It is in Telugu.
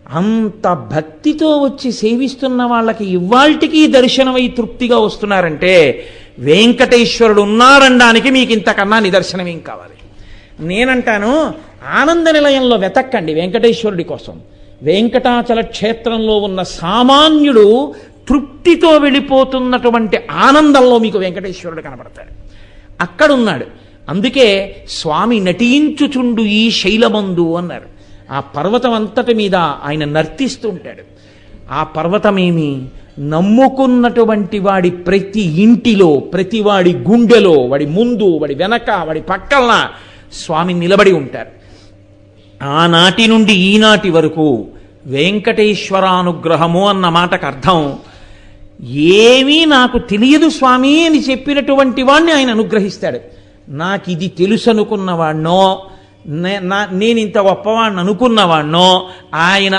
అంత భక్తితో వచ్చి సేవిస్తున్న వాళ్ళకి ఇవాల్టికి దర్శనమై తృప్తిగా వస్తున్నారంటే వెంకటేశ్వరుడు ఉన్నారనడానికి మీకు ఇంతకన్నా నిదర్శనం ఏం కావాలి? నేనంటాను, ఆనంద నిలయంలో వెతక్కండి వెంకటేశ్వరుడి కోసం. వెంకటాచల క్షేత్రంలో ఉన్న సామాన్యుడు తృప్తితో వెళ్ళిపోతున్నటువంటి ఆనందంలో మీకు వెంకటేశ్వరుడు కనబడతాడు. అక్కడున్నాడు. అందుకే స్వామి నటించుచుండు ఈ శైలమందు అన్నారు. ఆ పర్వతం అంతటి మీద ఆయన నర్తిస్తూ ఉంటాడు. ఆ పర్వతమేమి, నమ్ముకున్నటువంటి వాడి ప్రతి ఇంటిలో, ప్రతి వాడి గుండెలో, వాడి ముందు, వాడి వెనక, వాడి పక్కన స్వామి నిలబడి ఉంటారు. ఆనాటి నుండి ఈనాటి వరకు వెంకటేశ్వరానుగ్రహము అన్న మాటకు అర్థం, ఏమీ నాకు తెలియదు స్వామి అని చెప్పినటువంటి వాడిని ఆయన అనుగ్రహిస్తాడు. నాకు ఇది తెలుసు అనుకున్నవాడినో, నేను ఇంత గొప్పవాడిని అనుకున్నవాడినో ఆయన